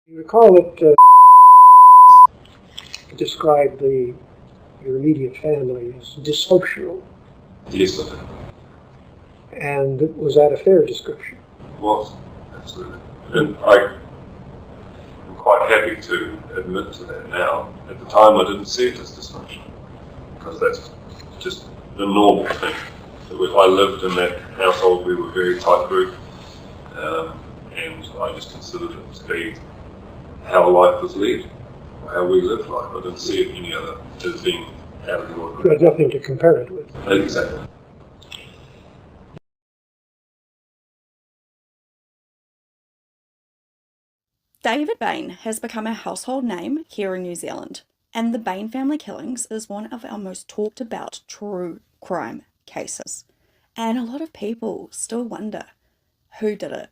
You recall that described your immediate family as dysfunctional, Yes, I did. and was that a fair description? It was, absolutely. And I'm quite happy to admit to that now. At the time, I didn't see it as dysfunction, because that's just the normal thing. I lived in that household. We were very tight group, and I just considered it to be how life was led, or how we lived life. I didn't see it any other as being out of the You ordinary. had nothing to compare it with. Exactly. David Bain has become a household name here in New Zealand, and the Bain family killings is one of our most talked about true crime cases. And a lot of people still wonder, who did it?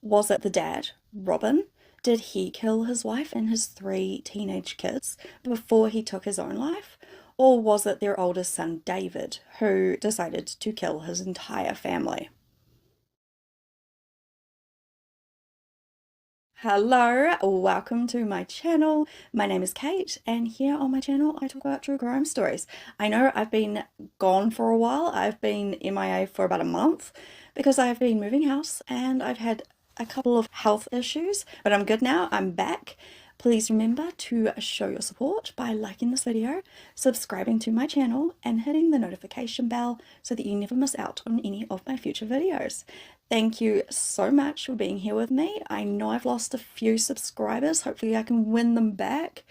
Was it the dad, Robin? Did he kill his wife and his 3 teenage kids before he took his own life? Or was it their oldest son, David, who decided to kill his entire family? Hello, welcome to my channel. My name is Kate, and here on my channel I talk about true crime stories. I know I've been gone for a while. I've been MIA for about a month because I've been moving house and I've had a couple of health issues, but I'm good now. I'm back. Please remember to show your support by liking this video, subscribing to my channel, and hitting the notification bell so that you never miss out on any of my future videos. Thank you so much for being here with me. I know I've lost a few subscribers. Hopefully I can win them back.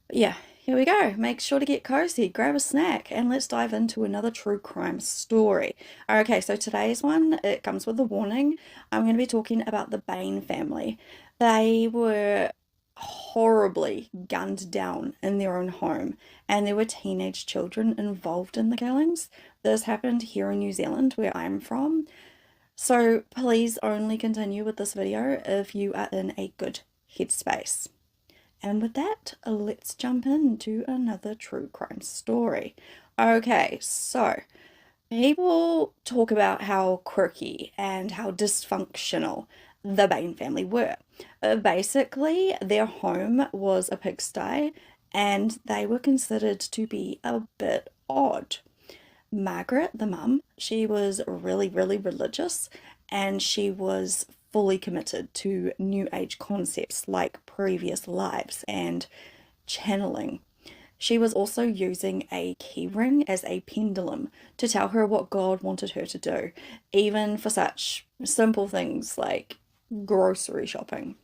But yeah, here we go. Make sure to get cozy, grab a snack, and let's dive into another true crime story. Okay, so today's one, it comes with a warning. I'm going to be talking about the Bain family. They were horribly gunned down in their own home, and there were teenage children involved in the killings. This happened here in New Zealand, where I'm from. So please only continue with this video if you are in a good headspace. And with that, let's jump into another true crime story. Okay, so people talk about how quirky and how dysfunctional the Bain family were. Basically, their home was a pigsty and they were considered to be a bit odd. Margaret, the mum, she was really, really religious and she was fully committed to New Age concepts like previous lives and channeling. She was also using a keyring as a pendulum to tell her what God wanted her to do, even for such simple things like grocery shopping.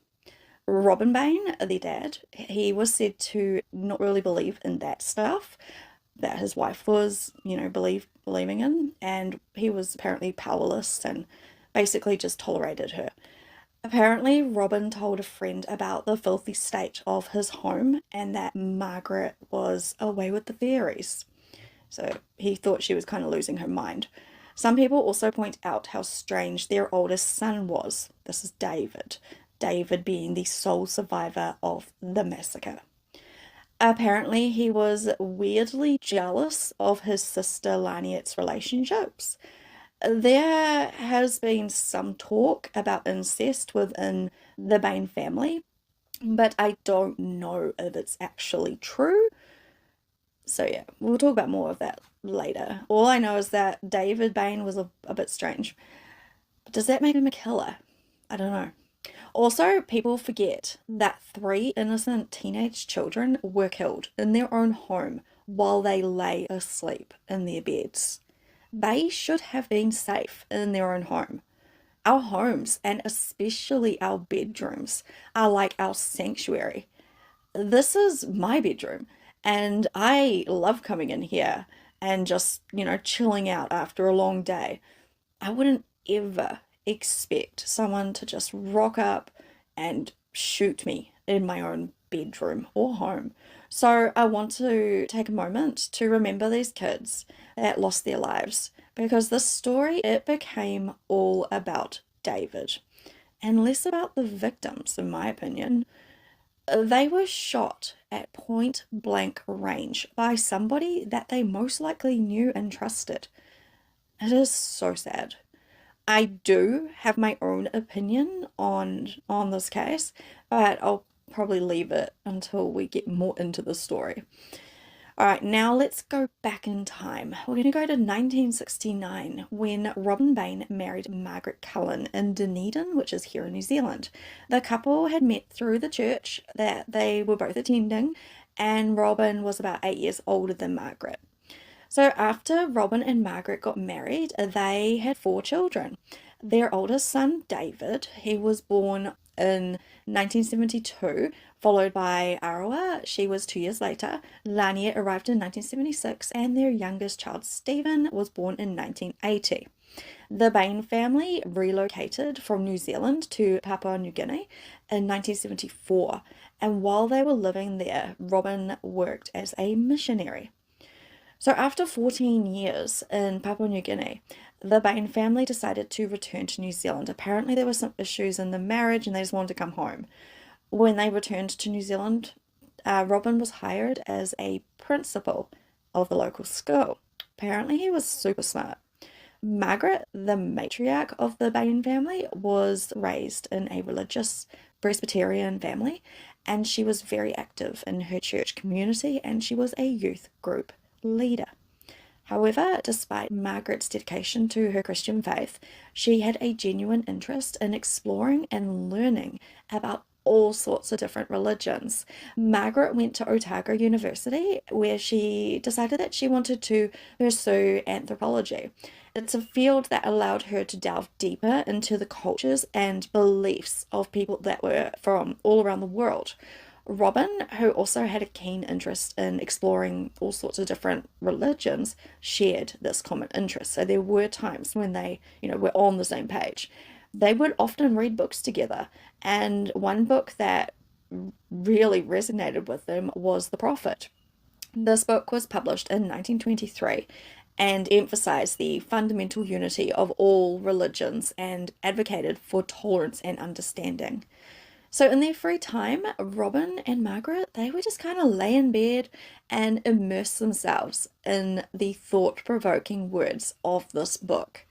Robin Bain, the dad, he was said to not really believe in that stuff that his wife was, believing in, and he was apparently powerless and basically just tolerated her. Apparently, Robin told a friend about the filthy state of his home and that Margaret was away with the fairies. So he thought she was kind of losing her mind. Some people also point out how strange their oldest son was. This is David. David being the sole survivor of the massacre. Apparently, he was weirdly jealous of his sister Laniet's relationships. There has been some talk about incest within the Bain family, but I don't know if it's actually true. So yeah, we'll talk about more of that later. All I know is that David Bain was a bit strange. But does that make him a killer? I don't know. Also, people forget that 3 innocent teenage children were killed in their own home while they lay asleep in their beds. They should have been safe in their own home. Our homes, and especially our bedrooms, are like our sanctuary. This is my bedroom, and I love coming in here and just, chilling out after a long day. I wouldn't ever expect someone to just rock up and shoot me in my own bedroom or home. So I want to take a moment to remember these kids that lost their lives, because this story, it became all about David and less about the victims, in my opinion. They were shot at point blank range by somebody that they most likely knew and trusted. It is so sad. I do have my own opinion on this case, but I'll probably leave it until we get more into the story. All right, now let's go back in time. We're going to go to 1969 when Robin Bain married Margaret Cullen in Dunedin, which is here in New Zealand. The couple had met through the church that they were both attending, and Robin was about 8 years older than Margaret. So after Robin and Margaret got married, they had 4 children. Their oldest son, David, he was born in 1972, followed by Arawa. She was 2 years later. Laniet arrived in 1976, and their youngest child, Stephen, was born in 1980. The Bain family relocated from New Zealand to Papua New Guinea in 1974, and while they were living there, Robin worked as a missionary. So after 14 years in Papua New Guinea, the Bain family decided to return to New Zealand. Apparently there were some issues in the marriage and they just wanted to come home. When they returned to New Zealand, Robin was hired as a principal of the local school. Apparently he was super smart. Margaret, the matriarch of the Bain family, was raised in a religious Presbyterian family, and she was very active in her church community, and she was a youth group leader. However, despite Margaret's dedication to her Christian faith, she had a genuine interest in exploring and learning about all sorts of different religions. Margaret went to Otago University, where she decided that she wanted to pursue anthropology. It's a field that allowed her to delve deeper into the cultures and beliefs of people that were from all around the world. Robin, who also had a keen interest in exploring all sorts of different religions, shared this common interest. So there were times when they, were on the same page. They would often read books together, and one book that really resonated with them was The Prophet. This book was published in 1923 and emphasized the fundamental unity of all religions and advocated for tolerance and understanding. So in their free time, Robin and Margaret, they would just kind of lay in bed and immerse themselves in the thought-provoking words of this book.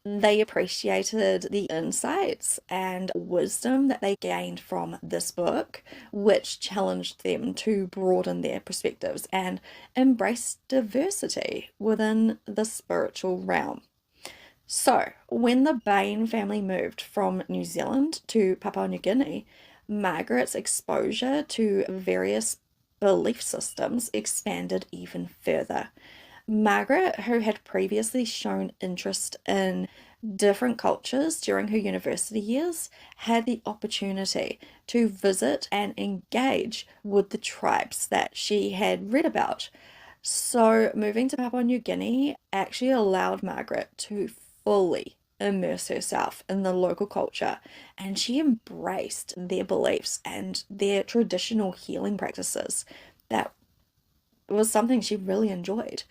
They appreciated the insights and wisdom that they gained from this book, which challenged them to broaden their perspectives and embrace diversity within the spiritual realm. So, when the Bain family moved from New Zealand to Papua New Guinea, Margaret's exposure to various belief systems expanded even further. Margaret, who had previously shown interest in different cultures during her university years, had the opportunity to visit and engage with the tribes that she had read about. So, moving to Papua New Guinea actually allowed Margaret to fully immerse herself in the local culture, and she embraced their beliefs and their traditional healing practices. That was something she really enjoyed.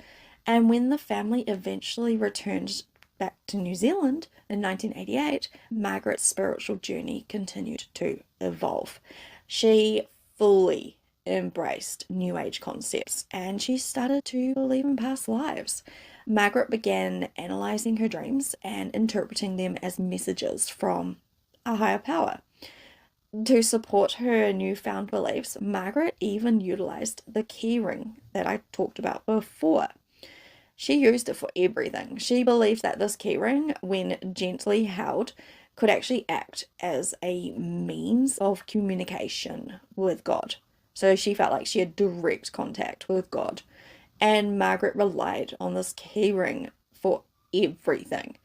And when the family eventually returned back to New Zealand in 1988, Margaret's spiritual journey continued to evolve. She fully embraced New Age concepts and she started to believe in past lives. Margaret began analyzing her dreams and interpreting them as messages from a higher power. To support her newfound beliefs, Margaret even utilized the key ring that I talked about before. She used it for everything. She believed that this key ring, when gently held, could actually act as a means of communication with God. So she felt like she had direct contact with God. And Margaret relied on this key ring for everything.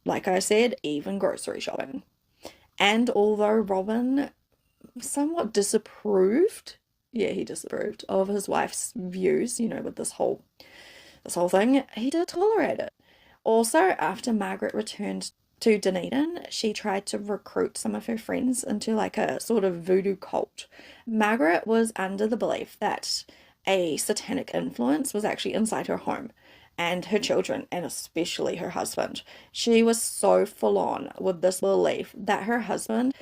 Like I said, even grocery shopping. And although Robin somewhat disapproved, he disapproved of his wife's views, with this whole thing, he did tolerate it. Also, after Margaret returned to Dunedin, she tried to recruit some of her friends into like a sort of voodoo cult. Margaret was under the belief that a satanic influence was actually inside her home and her children, and especially her husband. She was so full on with this belief that her husband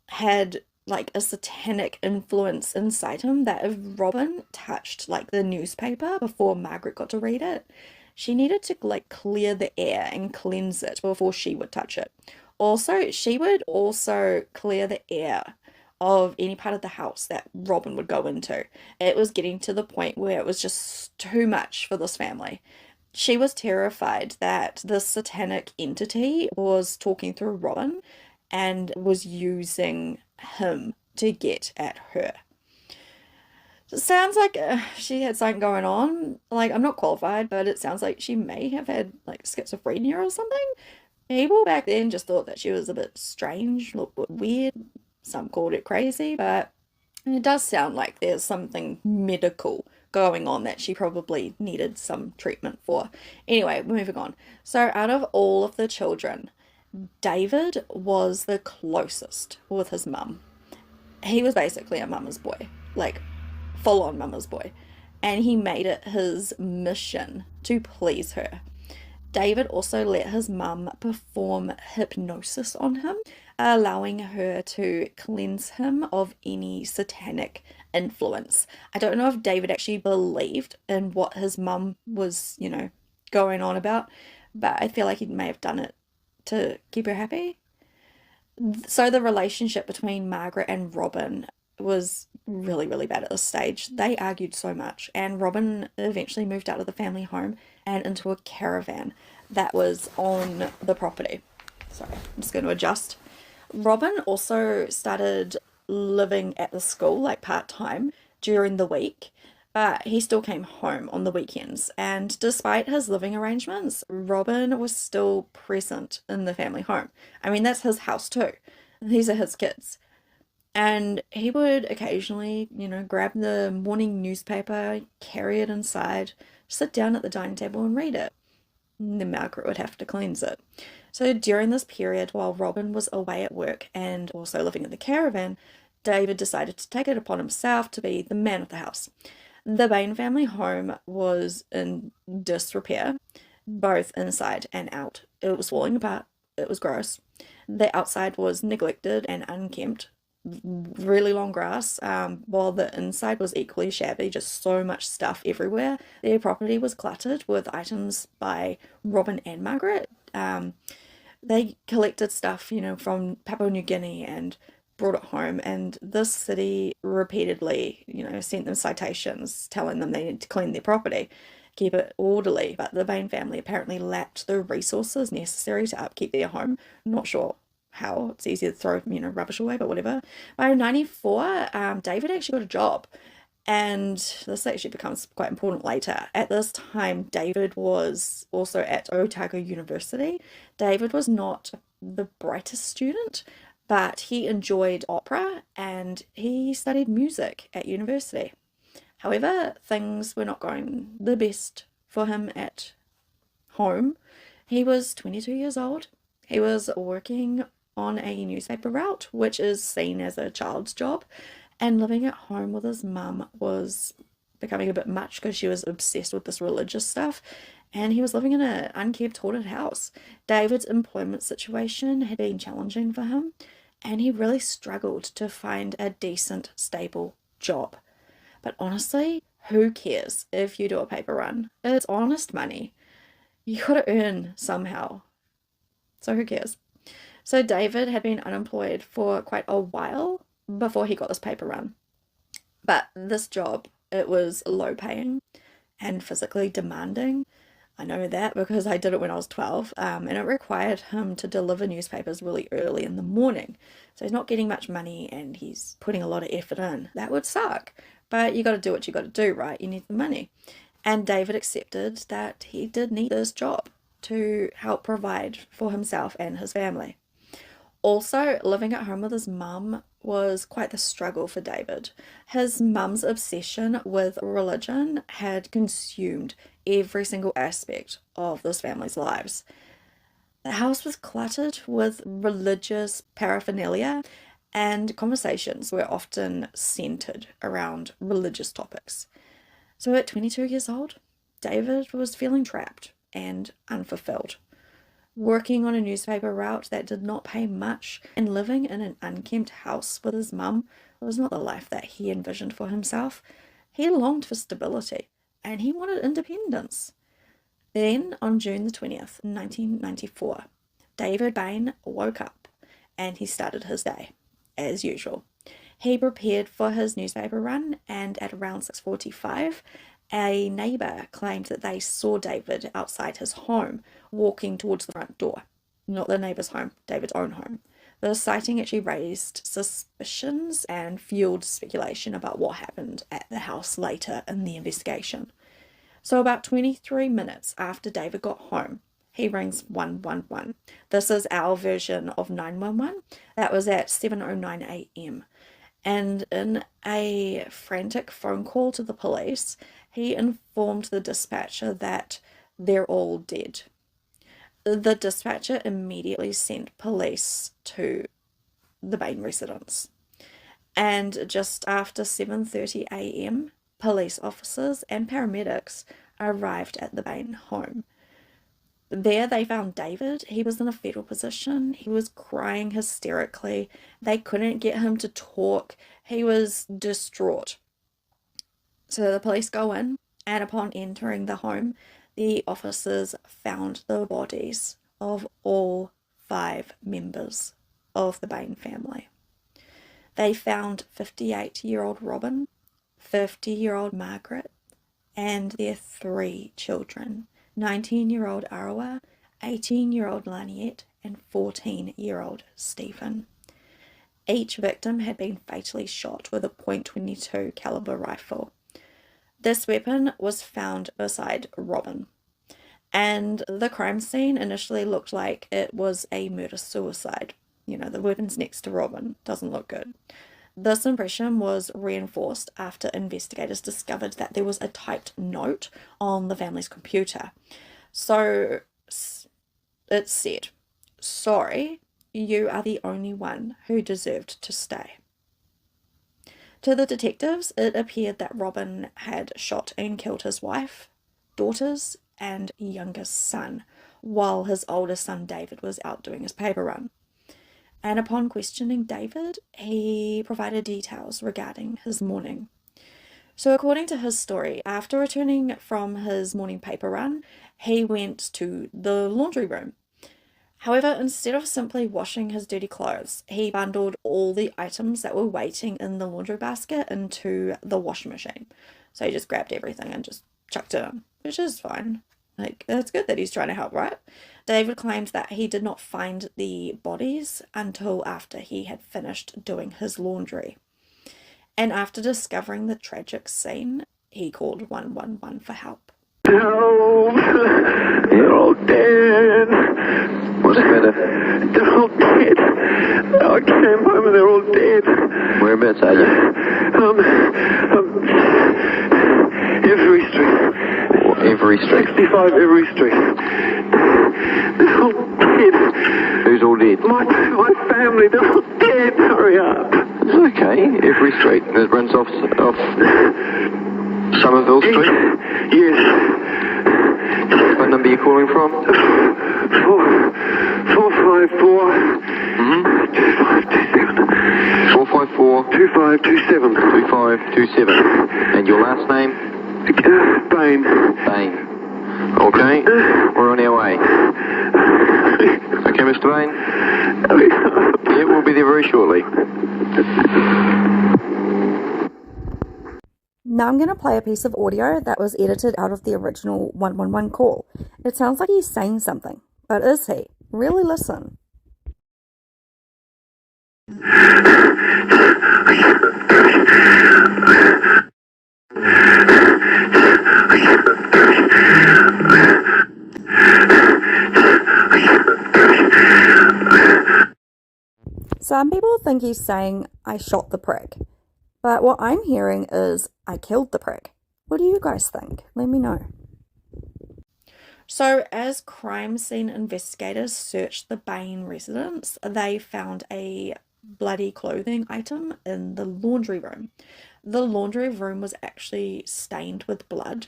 had like a satanic influence inside him, that if Robin touched like the newspaper before Margaret got to read it, she needed to like clear the air and cleanse it before she would touch it. Also, she would also clear the air of any part of the house that Robin would go into. It was getting to the point where it was just too much for this family. She was terrified that this satanic entity was talking through Robin and was using him to get at her. It sounds like she had something going on. Like, I'm not qualified, but it sounds like she may have had like schizophrenia or something. People back then just thought that she was a bit strange, looked a bit weird. Some called it crazy, but it does sound like there's something medical going on that she probably needed some treatment for. Anyway, moving on. So, out of all of the children, David was the closest with his mum. He was basically a mama's boy, like full on mama's boy, and he made it his mission to please her. David also let his mum perform hypnosis on him, allowing her to cleanse him of any satanic influence. I don't know if David actually believed in what his mum was, going on about, but I feel like he may have done it to keep her happy. So the relationship between Margaret and Robin was really, really bad at this stage. They argued so much, and Robin eventually moved out of the family home and into a caravan that was on the property. Sorry, I'm just going to adjust. Robin also started living at the school, like part-time, during the week, but he still came home on the weekends. And despite his living arrangements, Robin was still present in the family home. I mean, that's his house too. These are his kids. And he would occasionally, grab the morning newspaper, carry it inside, sit down at the dining table and read it. And then Margaret would have to cleanse it. So during this period, while Robin was away at work and also living in the caravan, David decided to take it upon himself to be the man of the house. The Bain family home was in disrepair, both inside and out. It was falling apart. It was gross. The outside was neglected and unkempt. Really long grass, while the inside was equally shabby, just so much stuff everywhere. Their property was cluttered with items by Robin and Margaret. They collected stuff, from Papua New Guinea and brought it home, and this city repeatedly, sent them citations telling them they need to clean their property, keep it orderly, but the Bain family apparently lacked the resources necessary to upkeep their home. Not sure how. It's easy to throw, rubbish away, but whatever. By 94, David actually got a job, and this actually becomes quite important later. At this time, David was also at Otago University. David was not the brightest student, but he enjoyed opera and he studied music at university. However, things were not going the best for him at home. He was 22 years old. He was working on a newspaper route, which is seen as a child's job, and living at home with his mum was becoming a bit much because she was obsessed with this religious stuff, and he was living in an unkept, haunted house. David's employment situation had been challenging for him, and he really struggled to find a decent, stable job. But honestly, who cares if you do a paper run? It's honest money. You gotta earn somehow. So who cares? So David had been unemployed for quite a while before he got this paper run. But this job, it was low paying and physically demanding. I know that because I did it when I was 12, and it required him to deliver newspapers really early in the morning. So he's not getting much money and he's putting a lot of effort in. That would suck, but you got to do what you got to do, right? You need the money. And David accepted that he did need this job to help provide for himself and his family. Also, living at home with his mum was quite the struggle for David. His mum's obsession with religion had consumed every single aspect of this family's lives. The house was cluttered with religious paraphernalia, and conversations were often centered around religious topics. So at 22 years old, David was feeling trapped and unfulfilled. Working on a newspaper route that did not pay much and living in an unkempt house with his mum was not the life that he envisioned for himself. He longed for stability and he wanted independence. Then, on June the 20th, 1994, David Bain woke up and he started his day, as usual. He prepared for his newspaper run, and at around 6:45, a neighbour claimed that they saw David outside his home, walking towards the front door. Not the neighbour's home, David's own home. The sighting actually raised suspicions and fueled speculation about what happened at the house later in the investigation. So about 23 minutes after David got home, he rings 111. This is our version of 911. That was at 7:09 a.m. And in a frantic phone call to the police, he informed the dispatcher that they're all dead. The dispatcher immediately sent police to the Bain residence. And just after 7:30 a.m., police officers and paramedics arrived at the Bain home. There they found David. He was in a fetal position. He was crying hysterically. They couldn't get him to talk. He was distraught. So the police go in, and upon entering the home, the officers found the bodies of all 5 members of the Bain family. They found 58-year-old Robin, 50-year-old Margaret, and their 3 children, 19-year-old Arawa, 18-year-old Laniet, and 14-year-old Stephen. Each victim had been fatally shot with a .22 caliber rifle. This weapon was found beside Robin, and the crime scene initially looked like it was a murder-suicide. You know, the weapon's next to Robin. Doesn't look good. This impression was reinforced after investigators discovered that there was a typed note on the family's computer. So it said, "Sorry, you are the only one who deserved to stay." To the detectives, it appeared that Robin had shot and killed his wife, daughters, and youngest son, while his oldest son David was out doing his paper run. And upon questioning David, he provided details regarding his morning. So according to his story, after returning from his morning paper run, he went to the laundry room. However, instead of simply washing his dirty clothes, he bundled all the items that were waiting in the laundry basket into the washing machine. So he just grabbed everything and just chucked it in, which is fine. Like, it's good that he's trying to help, right? David claimed that he did not find the bodies until after he had finished doing his laundry. And after discovering the tragic scene, he called 111 for help. Help! They're all dead. What's the matter? They're all dead. I came home and they're all dead. Whereabouts are you? Every street. Every street? 65 every street. They're all dead. Who's all dead? My family, they're all dead. Hurry up. It's okay. Every street. It runs off Somerville Street? Yes. What number are you calling from? 454. 454 2527. 2527. And your last name? Bain. Bain. Okay. We're on our way. Okay, Mr. Bain? Yeah, we'll be there very shortly. Now I'm going to play a piece of audio that was edited out of the original 111 call. It sounds like he's saying something, but is he? Really listen. Some people think he's saying, "I shot the prick." But what I'm hearing is, "I killed the prick." What do you guys think? Let me know. So as crime scene investigators searched the Bain residence, they found a bloody clothing item in the laundry room. The laundry room was actually stained with blood,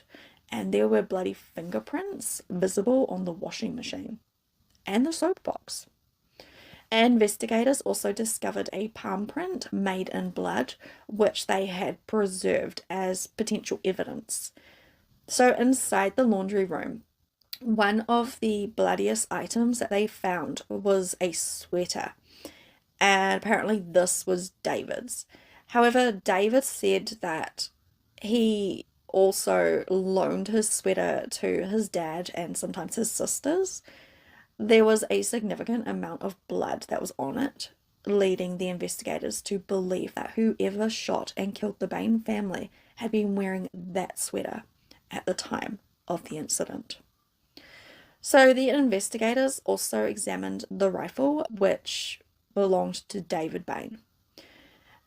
and there were bloody fingerprints visible on the washing machine and the soap box. Investigators also discovered a palm print made in blood, which they had preserved as potential evidence. So inside the laundry room One of the bloodiest items that they found was a sweater, and apparently this was David's. However, David said that he also loaned his sweater to his dad and sometimes his sisters. There was a significant amount of blood that was on it, leading the investigators to believe that whoever shot and killed the Bain family had been wearing that sweater at the time of the incident. So the investigators also examined the rifle, which belonged to David Bain.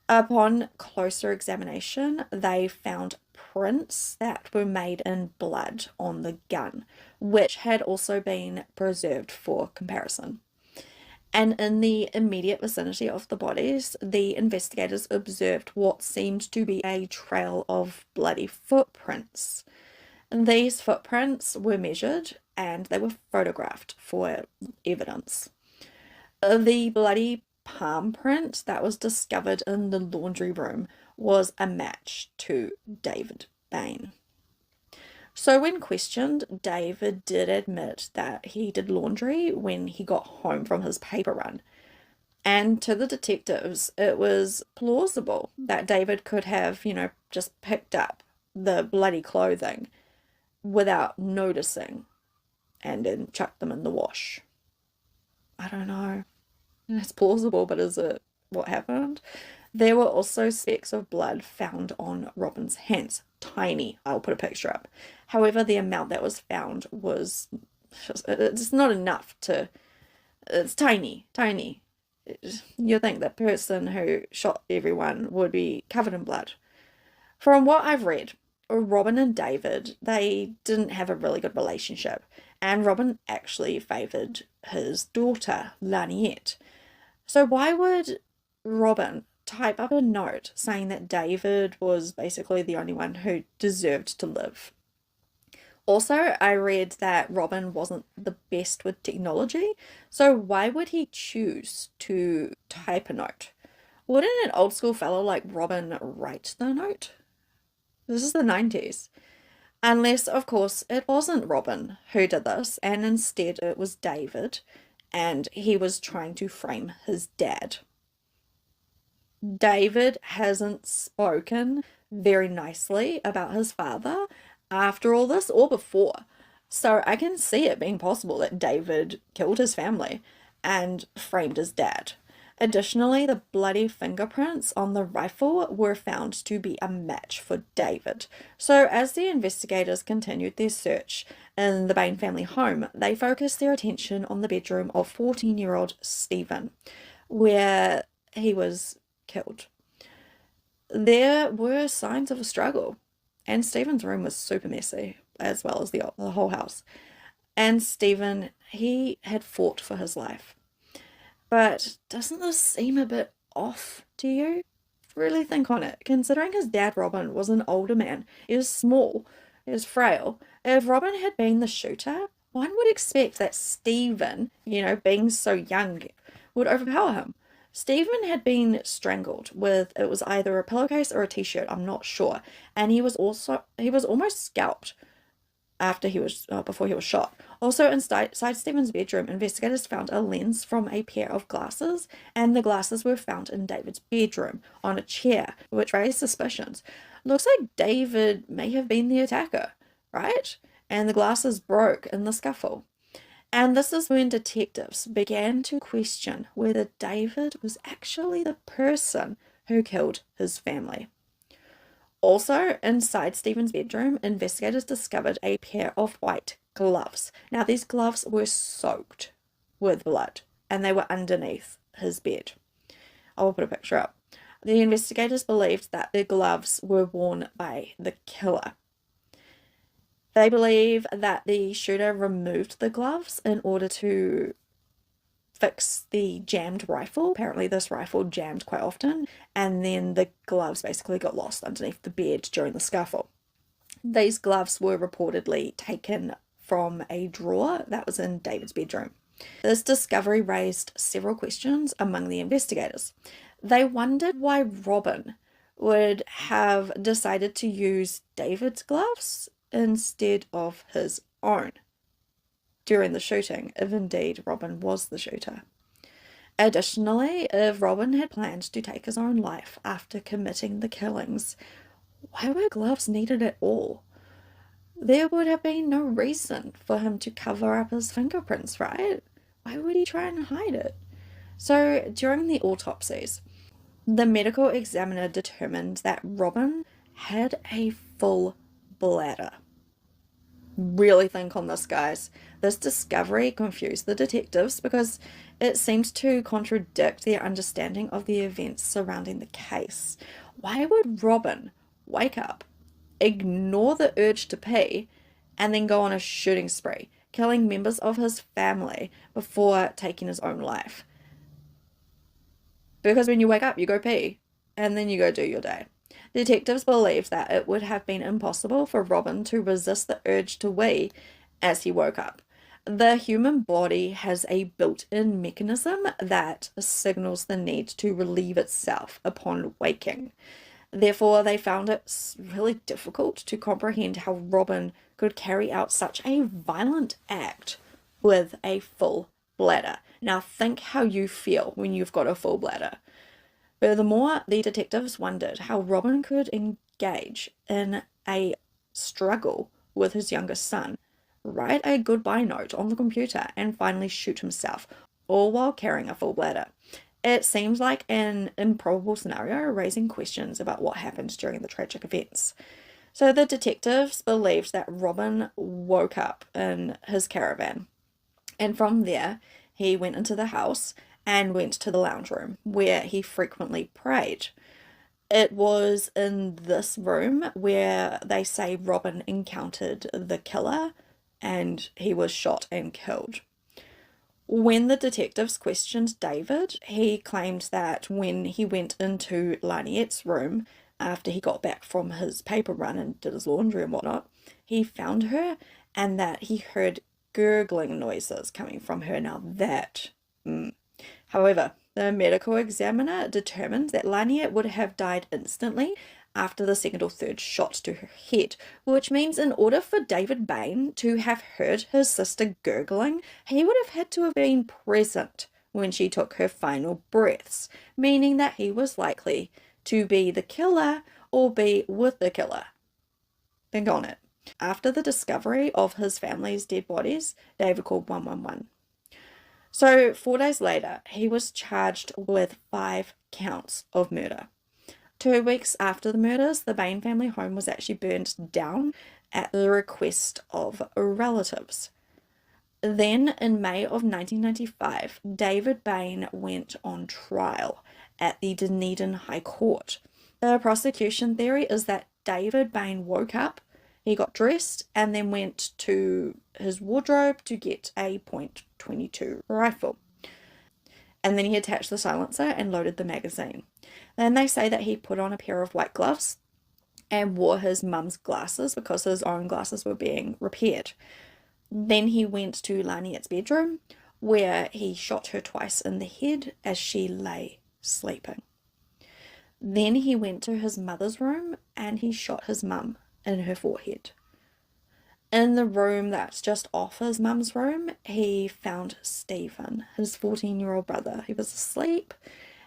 Upon closer examination, they found prints that were made in blood on the gun, which had also been preserved for comparison. And in the immediate vicinity of the bodies, the investigators observed what seemed to be a trail of bloody footprints. And these footprints were measured and they were photographed for evidence. The bloody palm print that was discovered in the laundry room was a match to David Bain. So when questioned, David did admit that he did laundry when he got home from his paper run. And to the detectives, it was plausible that David could have, just picked up the bloody clothing without noticing and then chucked them in the wash. I don't know. It's plausible, but is it what happened? There were also specks of blood found on Robin's hands. Tiny. I'll put a picture up. However, the amount that was found was it's not enough to... It's tiny. You'd think that person who shot everyone would be covered in blood. From what I've read, Robin and David, they didn't have a really good relationship. And Robin actually favoured his daughter, Laniet. So why would Robin type up a note saying that David was basically the only one who deserved to live? Also, I read that Robin wasn't the best with technology, so why would he choose to type a note? Wouldn't an old school fellow like Robin write the note? This is the 90s. Unless, of course, it wasn't Robin who did this, and instead it was David, and he was trying to frame his dad. David hasn't spoken very nicely about his father after all this or before, so I can see it being possible that David killed his family and framed his dad. Additionally, the bloody fingerprints on the rifle were found to be a match for David. So as the investigators continued their search in the Bain family home, they focused their attention on the bedroom of 14-year-old Stephen, where he was killed. There were signs of a struggle, and Stephen's room was super messy, as well as the whole house. And Stephen, he had fought for his life. But doesn't this seem a bit off to you? Really think on it. Considering his dad, Robin, was an older man, he was small, he was frail. If Robin had been the shooter, one would expect that Stephen, being so young, would overpower him. Stephen had been strangled with, it was either a pillowcase or a t-shirt, I'm not sure. And he was almost scalped before he was shot. Also, inside Stephen's bedroom, investigators found a lens from a pair of glasses, and the glasses were found in David's bedroom on a chair, which raised suspicions. Looks like David may have been the attacker, right? And the glasses broke in the scuffle. And this is when detectives began to question whether David was actually the person who killed his family. Also, inside Stephen's bedroom, investigators discovered a pair of white gloves. Now, these gloves were soaked with blood, and they were underneath his bed. I'll put a picture up. The investigators believed that the gloves were worn by the killer. They believe that the shooter removed the gloves in order to fix the jammed rifle. Apparently this rifle jammed quite often, and then the gloves basically got lost underneath the bed during the scuffle. These gloves were reportedly taken from a drawer that was in David's bedroom. This discovery raised several questions among the investigators. They wondered why Robin would have decided to use David's gloves instead of his own. during the shooting, if indeed Robin was the shooter. Additionally, if Robin had planned to take his own life after committing the killings, why were gloves needed at all? There would have been no reason for him to cover up his fingerprints, right? Why would he try and hide it? So, during the autopsies, the medical examiner determined that Robin had a full bladder. Really think on this, guys. This discovery confused the detectives because it seemed to contradict their understanding of the events surrounding the case. Why would Robin wake up, ignore the urge to pee, and then go on a shooting spree, killing members of his family before taking his own life? Because when you wake up, you go pee, and then you go do your day. Detectives believed that it would have been impossible for Robin to resist the urge to wee as he woke up. The human body has a built-in mechanism that signals the need to relieve itself upon waking. Therefore, they found it really difficult to comprehend how Robin could carry out such a violent act with a full bladder. Now, think how you feel when you've got a full bladder. Furthermore, the detectives wondered how Robin could engage in a struggle with his youngest son, write a goodbye note on the computer, and finally shoot himself, all while carrying a full bladder. It seems like an improbable scenario, raising questions about what happened during the tragic events. So the detectives believed that Robin woke up in his caravan, and from there he went into the house and went to the lounge room where he frequently prayed. It was in this room where they say Robin encountered the killer and he was shot and killed. When the detectives questioned David, he claimed that when he went into Laniet's room after he got back from his paper run and did his laundry and whatnot, he found her and that he heard gurgling noises coming from her. Now that... However, the medical examiner determined that Laniet would have died instantly after the second or third shot to her head, which means in order for David Bain to have heard his sister gurgling, he would have had to have been present when she took her final breaths, meaning that he was likely to be the killer or be with the killer. Think on it. After the discovery of his family's dead bodies, David called 111. So 4 days later, he was charged with 5 counts of murder. 2 weeks after the murders, the Bain family home was actually burned down at the request of relatives. Then, in May of 1995, David Bain went on trial at the Dunedin High Court. The prosecution theory is that David Bain woke up, he got dressed, and then went to his wardrobe to get a .22 rifle. And then he attached the silencer and loaded the magazine. Then they say that he put on a pair of white gloves and wore his mum's glasses because his own glasses were being repaired. Then he went to Laniet's bedroom where he shot her twice in the head as she lay sleeping. Then he went to his mother's room and he shot his mum in her forehead. In the room that's just off his mum's room, he found Stephen, his 14-year-old brother. He was asleep,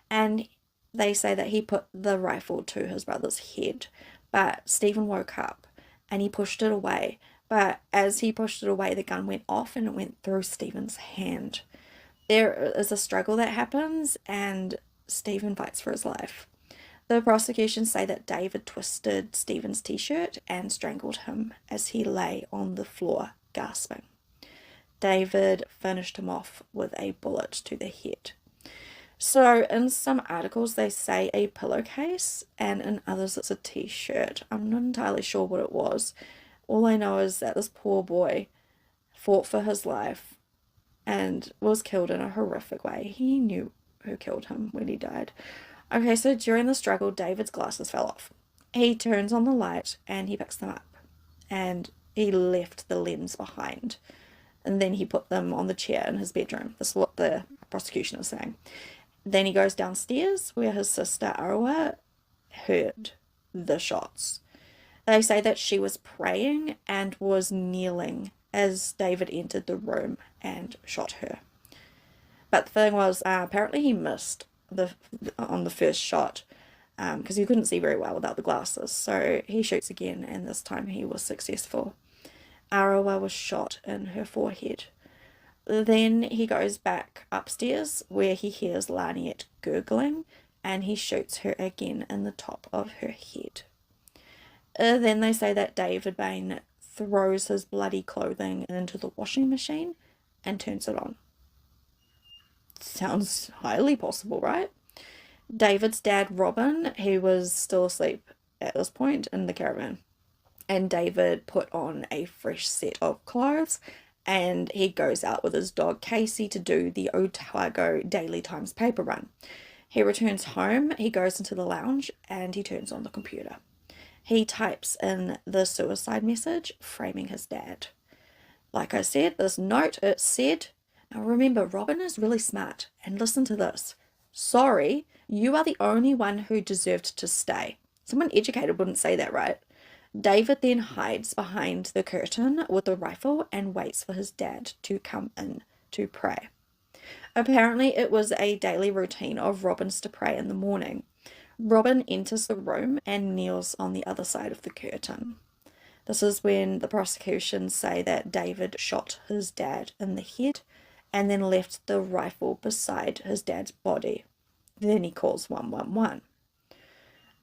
and they say that he put the rifle to his brother's head, but Stephen woke up and he pushed it away. But as he pushed it away, the gun went off and it went through Stephen's hand. There is a struggle that happens and Stephen fights for his life. The prosecution say that David twisted Stephen's t-shirt and strangled him as he lay on the floor gasping. David finished him off with a bullet to the head. So in some articles they say a pillowcase and in others it's a t-shirt. I'm not entirely sure what it was. All I know is that this poor boy fought for his life and was killed in a horrific way. He knew who killed him when he died. Okay, so during the struggle, David's glasses fell off. He turns on the light and he picks them up. And he left the lens behind. And then he put them on the chair in his bedroom. This is what the prosecution is saying. Then he goes downstairs where his sister Arawa heard the shots. They say that she was praying and was kneeling as David entered the room and shot her. But the thing was, apparently he missed on the first shot because he couldn't see very well without the glasses. So he shoots again, and this time he was successful. Arawa was shot in her forehead. Then he goes back upstairs where he hears Laniet gurgling, and he shoots her again in the top of her head. Then they say that David Bain throws his bloody clothing into the washing machine and turns it on. Sounds highly possible, right? David's dad, Robin, he was still asleep at this point in the caravan, and David put on a fresh set of clothes, and he goes out with his dog Casey to do the Otago Daily Times paper run. He returns home, he goes into the lounge, and he turns on the computer. He types in the suicide message, framing his dad. Like I said, this note, it said, now remember, Robin is really smart, and listen to this. Sorry, you are the only one who deserved to stay. Someone educated wouldn't say that, right? David then hides behind the curtain with a rifle and waits for his dad to come in to pray. Apparently, it was a daily routine of Robin's to pray in the morning. Robin enters the room and kneels on the other side of the curtain. This is when the prosecution say that David shot his dad in the head and then left the rifle beside his dad's body. Then he calls 111.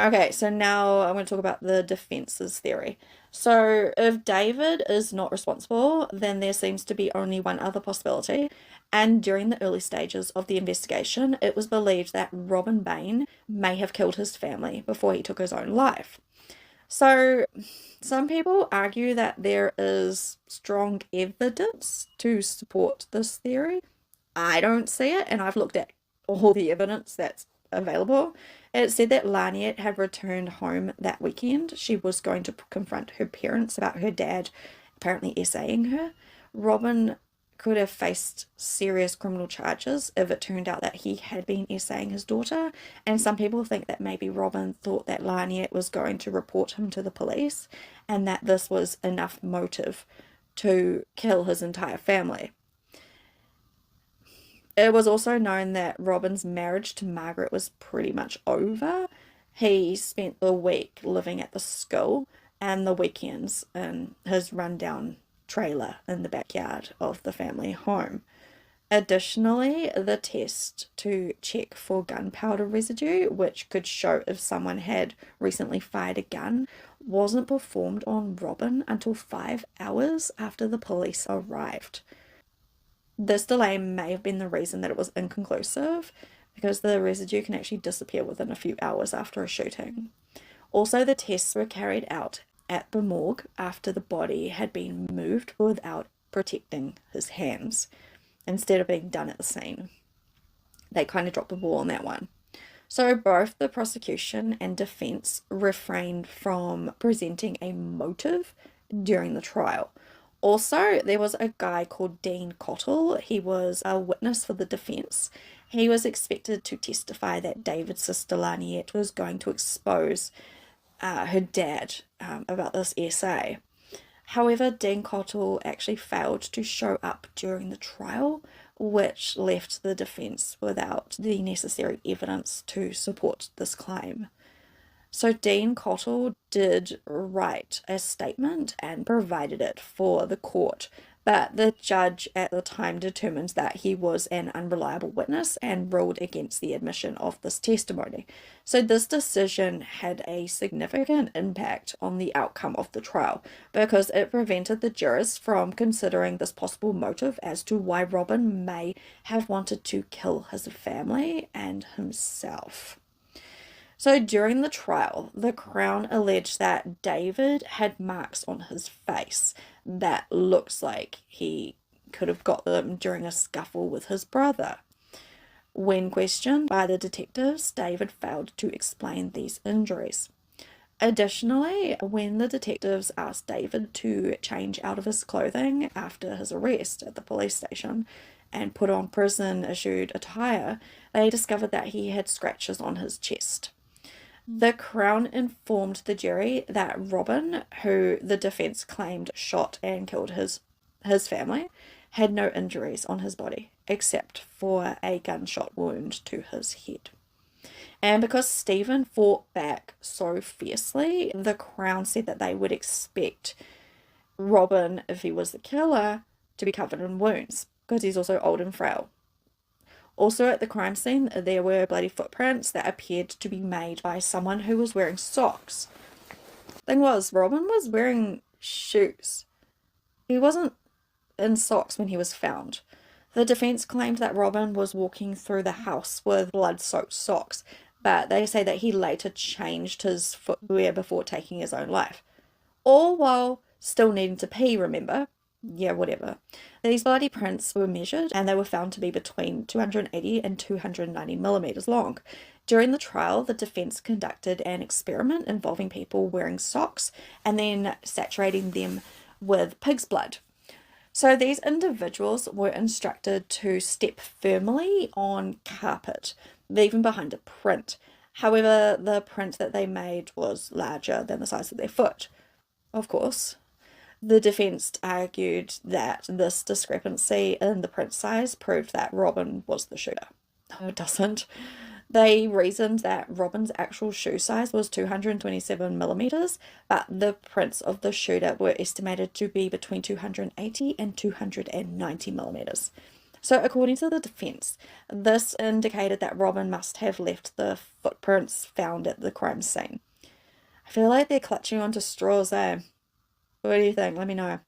Okay, so now I'm going to talk about the defense's theory. So if David is not responsible, then there seems to be only one other possibility. And during the early stages of the investigation, it was believed that Robin Bain may have killed his family before he took his own life. So some people argue that there is strong evidence to support this theory. I don't see it, and I've looked at all the evidence that's available. It said that Laniet had returned home that weekend. She was going to confront her parents about her dad apparently essaying her. Robin could have faced serious criminal charges if it turned out that he had been essaying his daughter, and some people think that maybe Robin thought that Laniet was going to report him to the police and that this was enough motive to kill his entire family. It was also known that Robin's marriage to Margaret was pretty much over. He spent the week living at the school and the weekends in his rundown trailer in the backyard of the family home. Additionally, the test to check for gunpowder residue, which could show if someone had recently fired a gun, wasn't performed on Robin until 5 hours after the police arrived. This delay may have been the reason that it was inconclusive, because the residue can actually disappear within a few hours after a shooting. Also, the tests were carried out at the morgue after the body had been moved without protecting his hands, instead of being done at the scene. They kind of dropped the ball on that one. So both the prosecution and defense refrained from presenting a motive during the trial. Also, there was a guy called Dean Cottle. He was a witness for the defense. He was expected to testify that David's sister Laniet was going to expose her dad about this essay. However, Dean Cottle actually failed to show up during the trial, which left the defense without the necessary evidence to support this claim. So Dean Cottle did write a statement and provided it for the court, but the judge at the time determined that he was an unreliable witness and ruled against the admission of this testimony. So this decision had a significant impact on the outcome of the trial because it prevented the jurors from considering this possible motive as to why Robin may have wanted to kill his family and himself. So during the trial, the Crown alleged that David had marks on his face that looks like he could have got them during a scuffle with his brother. When questioned by the detectives, David failed to explain these injuries. Additionally, when the detectives asked David to change out of his clothing after his arrest at the police station and put on prison-issued attire, they discovered that he had scratches on his chest. The Crown informed the jury that Robin, who the defense claimed shot and killed his his family, had no injuries on his body except for a gunshot wound to his head. And because Stephen fought back so fiercely, the Crown said that they would expect Robin, if he was the killer, to be covered in wounds because he's also old and frail. Also at the crime scene, there were bloody footprints that appeared to be made by someone who was wearing socks. Thing was, Robin was wearing shoes. He wasn't in socks when he was found. The defense claimed that Robin was walking through the house with blood-soaked socks, but they say that he later changed his footwear before taking his own life. All while still needing to pee, remember? Yeah, whatever. These bloody prints were measured and they were found to be between 280 and 290 millimeters long. During the trial, the defense conducted an experiment involving people wearing socks and then saturating them with pig's blood. So these individuals were instructed to step firmly on carpet, leaving behind a print. However, the print that they made was larger than the size of their foot. Of course. The defense argued that this discrepancy in the print size proved that Robin was the shooter. No, it doesn't. They reasoned that Robin's actual shoe size was 227 millimeters, but the prints of the shooter were estimated to be between 280 and 290 millimeters. So according to the defense, this indicated that Robin must have left the footprints found at the crime scene. I feel like they're clutching onto straws, eh? What do you think? Let me know.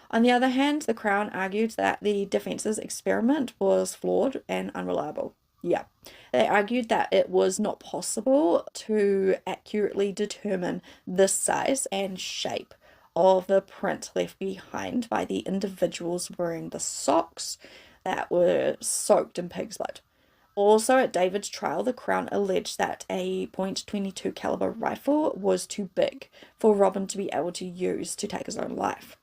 On the other hand, the Crown argued that the defense's experiment was flawed and unreliable. Yeah, they argued that it was not possible to accurately determine the size and shape of the print left behind by the individuals wearing the socks that were soaked in pig's blood. Also, at David's trial, the Crown alleged that a .22 caliber rifle was too big for Robin to be able to use to take his own life.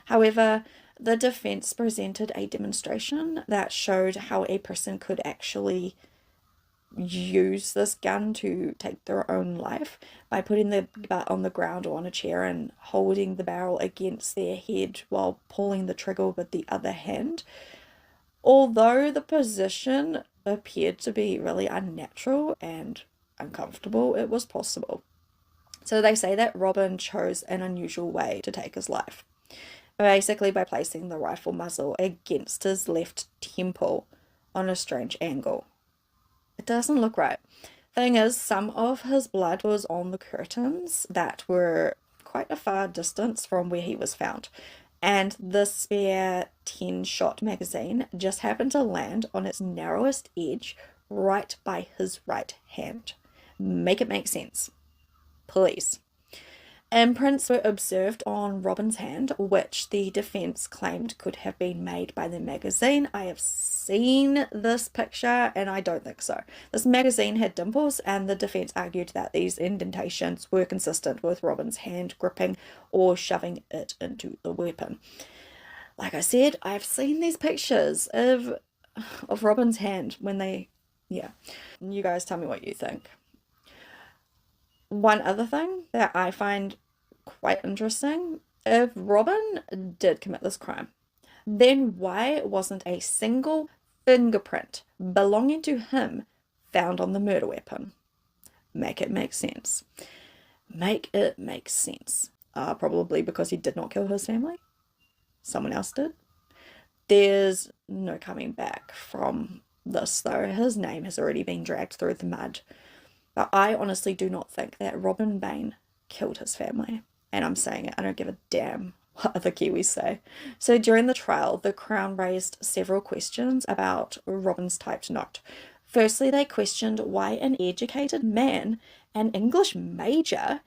However, the defense presented a demonstration that showed how a person could actually use this gun to take their own life by putting the butt on the ground or on a chair and holding the barrel against their head while pulling the trigger with the other hand. Although the position appeared to be really unnatural and uncomfortable, it was possible. So they say that Robin chose an unusual way to take his life, basically by placing the rifle muzzle against his left temple on a strange angle. It doesn't look right. Thing is, some of his blood was on the curtains that were quite a far distance from where he was found, and the spare 10-shot magazine just happened to land on its narrowest edge right by his right hand. Make it make sense, please. Imprints were observed on Robin's hand, which the defense claimed could have been made by the magazine. I have seen this picture and I don't think so. This magazine had dimples and the defense argued that these indentations were consistent with Robin's hand gripping or shoving it into the weapon. Like I said, I've seen these pictures of Robin's hand when they, yeah. You guys tell me what you think. One other thing that I find quite interesting, if Robin did commit this crime, then why wasn't a single fingerprint belonging to him found on the murder weapon? Make it make sense. Make it make sense. Probably because he did not kill his family. Someone else did. There's no coming back from this, though. His name has already been dragged through the mud. But I honestly do not think that Robin Bain killed his family. And I'm saying it, I don't give a damn what other Kiwis say. So during the trial, the Crown raised several questions about Robin's typed note. Firstly, they questioned why an educated man, an English major,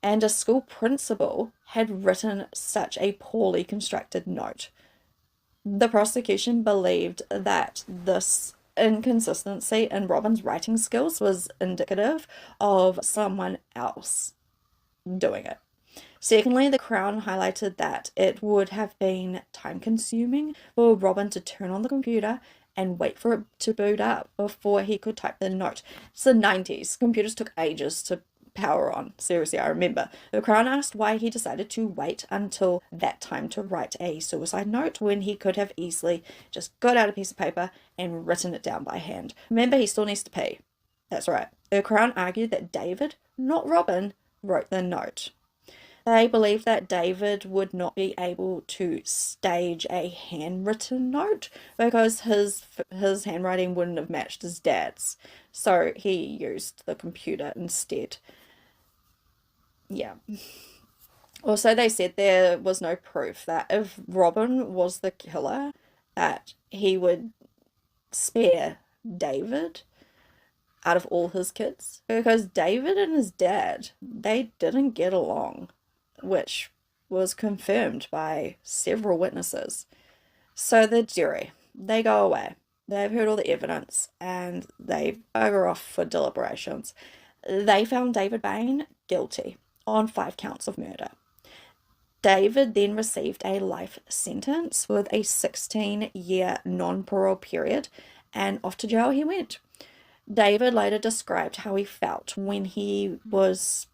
and a school principal had written such a poorly constructed note. The prosecution believed that this inconsistency in Robin's writing skills was indicative of someone else doing it. Secondly, the Crown highlighted that it would have been time-consuming for Robin to turn on the computer and wait for it to boot up before he could type the note. It's the 90s. Computers took ages to power on. Seriously, I remember. The Crown asked why he decided to wait until that time to write a suicide note when he could have easily just got out a piece of paper and written it down by hand. Remember, he still needs to pee. That's right. The Crown argued that David, not Robin, wrote the note. They believed that David would not be able to stage a handwritten note because his handwriting wouldn't have matched his dad's. So he used the computer instead. Yeah. Also, they said there was no proof that if Robin was the killer, that he would spare David out of all his kids. Because David and his dad, they didn't get along, which was confirmed by several witnesses. So the jury, they go away. They've heard all the evidence and they bugger off for deliberations. They found David Bain guilty on 5 counts of murder. David then received a life sentence with a 16-year non-parole period, and off to jail he went. David later described how he felt when he was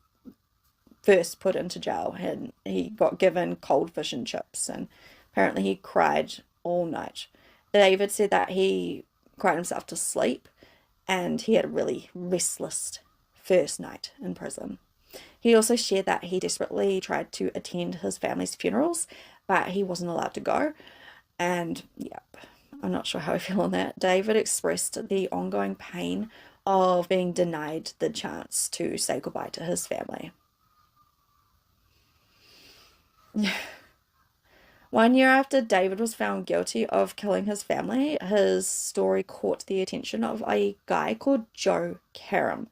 first put into jail, and he got given cold fish and chips, and apparently he cried all night. David said that he cried himself to sleep, and he had a really restless first night in prison. He also shared that he desperately tried to attend his family's funerals, but he wasn't allowed to go. And yep, I'm not sure how I feel on that. David expressed the ongoing pain of being denied the chance to say goodbye to his family. 1 year after David was found guilty of killing his family, his story caught the attention of a guy called Joe Karam.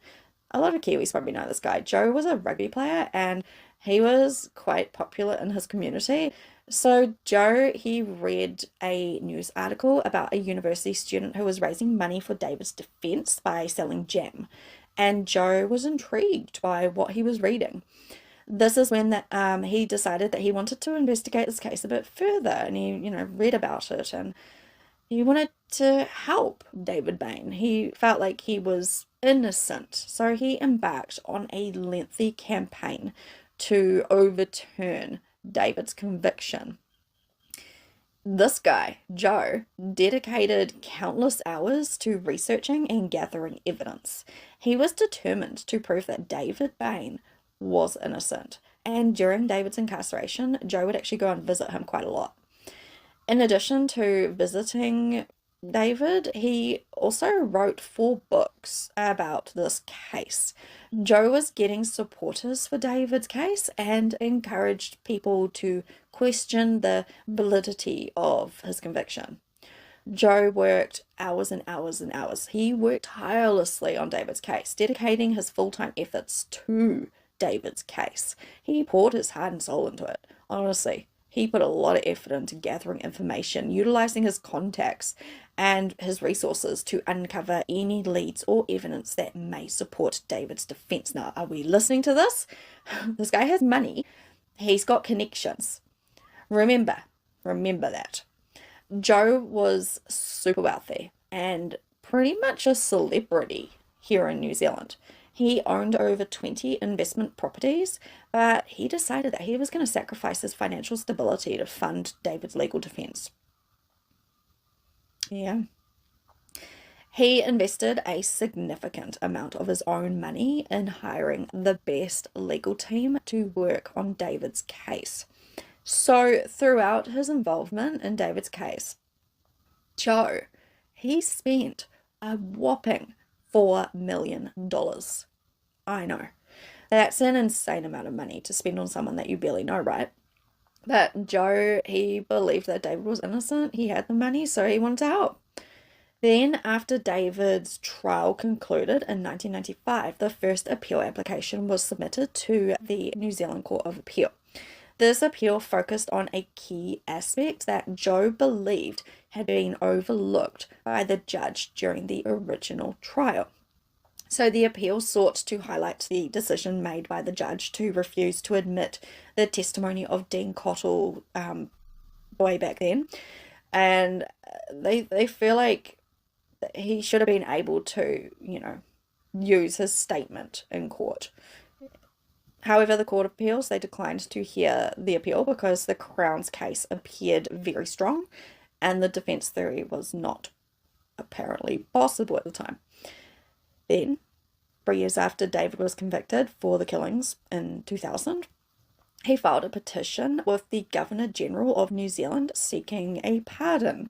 A lot of Kiwis probably know this guy. Joe was a rugby player and he was quite popular in his community. So Joe, he read a news article about a university student who was raising money for David's defense by selling jam. And Joe was intrigued by what he was reading. This is when he decided that he wanted to investigate this case a bit further, and he, read about it, and he wanted to help David Bain. He felt like he was innocent, so he embarked on a lengthy campaign to overturn David's conviction. This guy, Joe, dedicated countless hours to researching and gathering evidence. He was determined to prove that David Bain was innocent, and during David's incarceration, Joe would actually go and visit him quite a lot. In addition to visiting David, he also wrote 4 books about this case. Joe was getting supporters for David's case and encouraged people to question the validity of his conviction. Joe worked hours and hours and hours. He worked tirelessly on David's case, dedicating his full-time efforts to David's case. He poured his heart and soul into it. Honestly, he put a lot of effort into gathering information, utilizing his contacts and his resources to uncover any leads or evidence that may support David's defense. Now, are we listening to this? This guy has money. He's got connections. Remember that. Joe was super wealthy and pretty much a celebrity here in New Zealand. He owned over 20 investment properties, but he decided that he was going to sacrifice his financial stability to fund David's legal defense. Yeah. He invested a significant amount of his own money in hiring the best legal team to work on David's case. So throughout his involvement in David's case, Joe, he spent a whopping $4 million. I know. That's an insane amount of money to spend on someone that you barely know, right? But Joe, he believed that David was innocent. He had the money, so he wanted to help. Then, after David's trial concluded in 1995, the first appeal application was submitted to the New Zealand Court of Appeal. This appeal focused on a key aspect that Joe believed had been overlooked by the judge during the original trial. So the appeal sought to highlight the decision made by the judge to refuse to admit the testimony of Dean Cottle way back then. And they feel like he should have been able to, use his statement in court. However, the Court of Appeals, they declined to hear the appeal because the Crown's case appeared very strong and the defence theory was not apparently possible at the time. Then, 3 years after David was convicted for the killings in 2000, he filed a petition with the Governor-General of New Zealand seeking a pardon.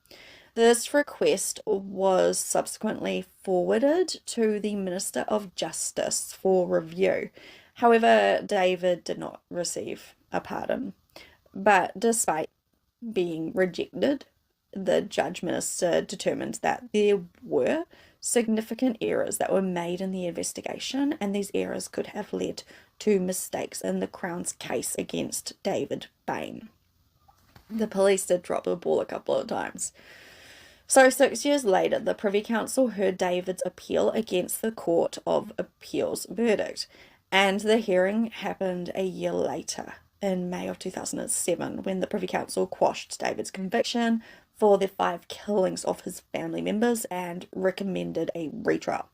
This request was subsequently forwarded to the Minister of Justice for review. However, David did not receive a pardon. But despite being rejected, the Judge Minister determined that there were significant errors that were made in the investigation, and these errors could have led to mistakes in the Crown's case against David Bain. The police did drop the ball a couple of times. So 6 years later, the Privy Council heard David's appeal against the Court of Appeal's verdict, and the hearing happened a year later, in May of 2007, when the Privy Council quashed David's conviction for the 5 killings of his family members and recommended a retrial.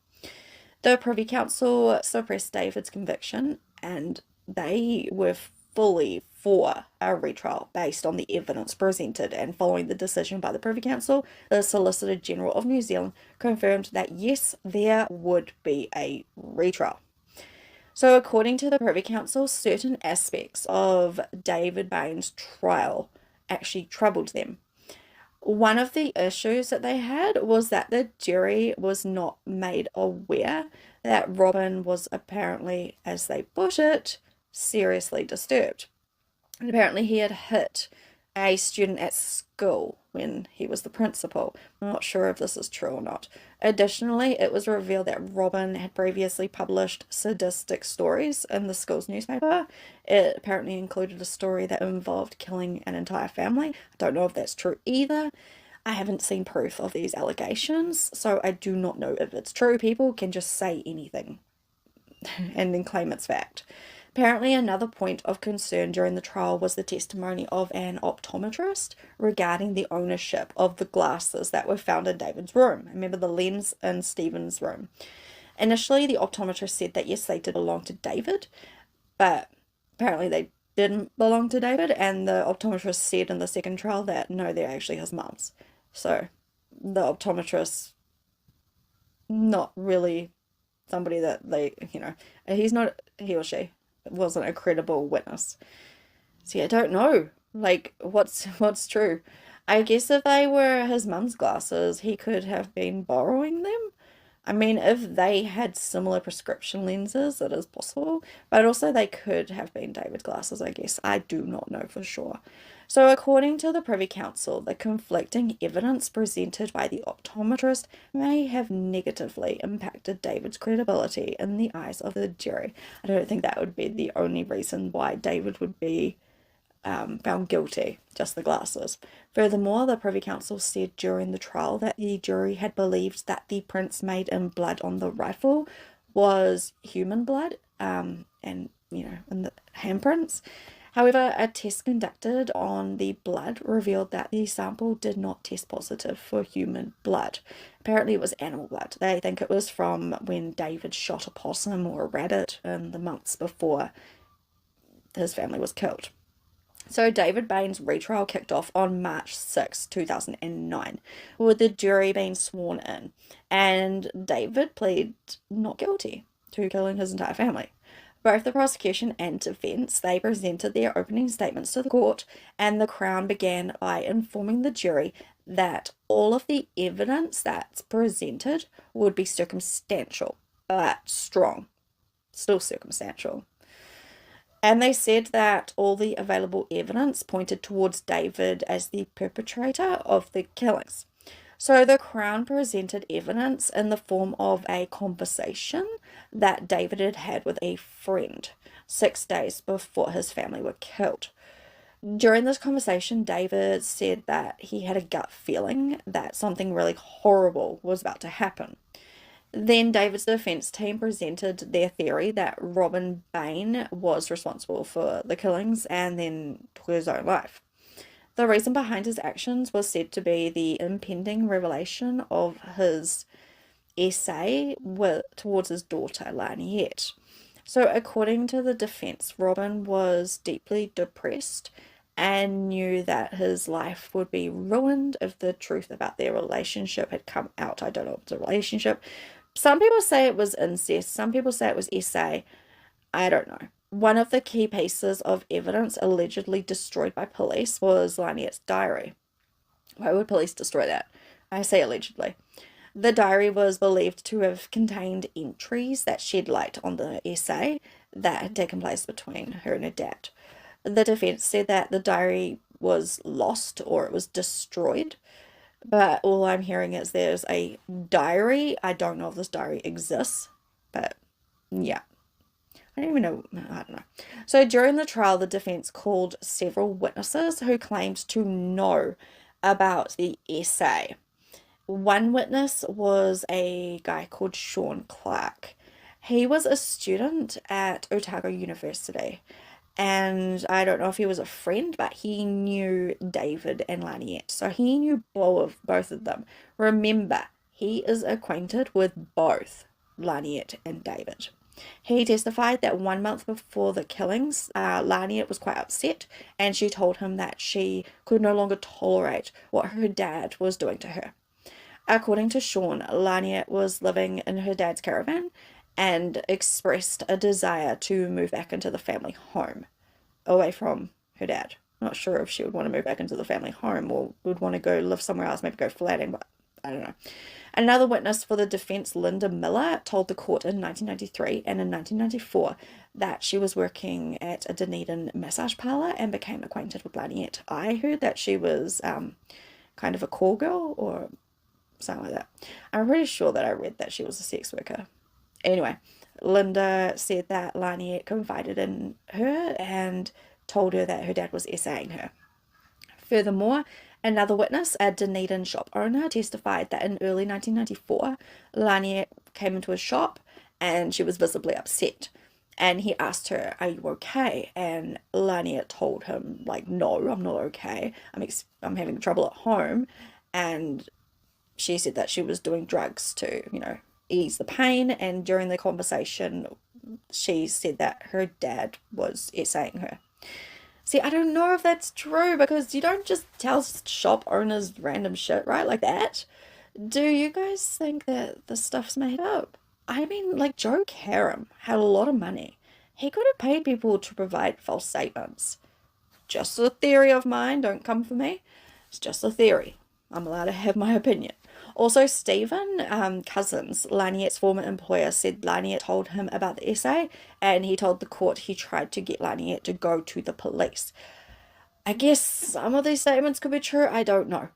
The Privy Council suppressed David's conviction, and they were fully for a retrial based on the evidence presented, and following the decision by the Privy Council, the Solicitor General of New Zealand confirmed that yes, there would be a retrial. So according to the Privy Council, certain aspects of David Bain's trial actually troubled them. One of the issues that they had was that the jury was not made aware that Robin was apparently, as they put it, seriously disturbed. And apparently he had hit a student at school when he was the principal. I'm not sure if this is true or not. Additionally, it was revealed that Robin had previously published sadistic stories in the school's newspaper. It apparently included a story that involved killing an entire family. I don't know if that's true either. I haven't seen proof of these allegations, so I do not know if it's true. People can just say anything and then claim it's fact. Apparently, another point of concern during the trial was the testimony of an optometrist regarding the ownership of the glasses that were found in David's room. Remember the lens in Stephen's room. Initially, the optometrist said that yes, they did belong to David, but apparently they didn't belong to David, and the optometrist said in the second trial that no, they're actually his mum's. So the optometrist, not really somebody that they, he or she wasn't a credible witness. See, I don't know, like, what's true. I guess if they were his mum's glasses, he could have been borrowing them. I mean, if they had similar prescription lenses, it is possible, but also they could have been David's glasses, I guess. I do not know for sure. So according to the Privy Council, the conflicting evidence presented by the optometrist may have negatively impacted David's credibility in the eyes of the jury. I don't think that would be the only reason why David would be found guilty, just the glasses. Furthermore, the Privy Council said during the trial that the jury had believed that the prints made in blood on the rifle was human blood, and in the handprints. However, a test conducted on the blood revealed that the sample did not test positive for human blood. Apparently it was animal blood. They think it was from when David shot a possum or a rabbit in the months before his family was killed. So David Bain's retrial kicked off on March 6, 2009, with the jury being sworn in, and David pleaded not guilty to killing his entire family. Both the prosecution and defence, they presented their opening statements to the court, and the Crown began by informing the jury that all of the evidence that's presented would be circumstantial, but strong, still circumstantial. And they said that all the available evidence pointed towards David as the perpetrator of the killings. So the Crown presented evidence in the form of a conversation that David had had with a friend 6 days before his family were killed. During this conversation, David said that he had a gut feeling that something really horrible was about to happen. Then David's defence team presented their theory that Robin Bain was responsible for the killings and then took his own life. The reason behind his actions was said to be the impending revelation of his essay towards his daughter, Laniet. So according to the defense, Robin was deeply depressed and knew that his life would be ruined if the truth about their relationship had come out. I don't know if it's a relationship. Some people say it was incest. Some people say it was SA. I don't know. One of the key pieces of evidence allegedly destroyed by police was Laniet's diary. Why would police destroy that? I say allegedly. The diary was believed to have contained entries that shed light on the essay that had taken place between her and her dad. The defense said that the diary was lost or it was destroyed, but all I'm hearing is there's a diary. I don't know if this diary exists, but yeah. I don't even know. I don't know. So during the trial, the defense called several witnesses who claimed to know about the essay. One witness was a guy called Sean Clark. He was a student at Otago University, and I don't know if he was a friend, but he knew David and Laniet, so he knew both of them. Remember, he is acquainted with both Laniet and David. He testified that 1 month before the killings, Laniet was quite upset, and she told him that she could no longer tolerate what her dad was doing to her. According to Sean, Laniet was living in her dad's caravan and expressed a desire to move back into the family home, away from her dad. Not sure if she would want to move back into the family home or would want to go live somewhere else, maybe go flatting, but I don't know. Another witness for the defense, Linda Miller, told the court in 1993 and in 1994 that she was working at a Dunedin massage parlor and became acquainted with Laniet. I heard that she was kind of a call girl or something like that. I'm pretty sure that I read that she was a sex worker. Anyway, Linda said that Laniet confided in her and told her that her dad was essaying her. Furthermore, another witness, a Dunedin shop owner, testified that in early 1994, Laniet came into his shop and she was visibly upset. And he asked her, "Are you okay?" And Laniet told him, like, "No, I'm not okay. I'm having trouble at home." And she said that she was doing drugs to, ease the pain. And during the conversation, she said that her dad was essaying her. See, I don't know if that's true because you don't just tell shop owners random shit, right? Like that. Do you guys think that the stuff's made up? I mean, like Joe Karam had a lot of money. He could have paid people to provide false statements. Just a theory of mine. Don't come for me. It's just a theory. I'm allowed to have my opinion. Also, Stephen Cousins, Laniet's former employer, said Laniet told him about the essay, and he told the court he tried to get Laniet to go to the police. I guess some of these statements could be true. I don't know.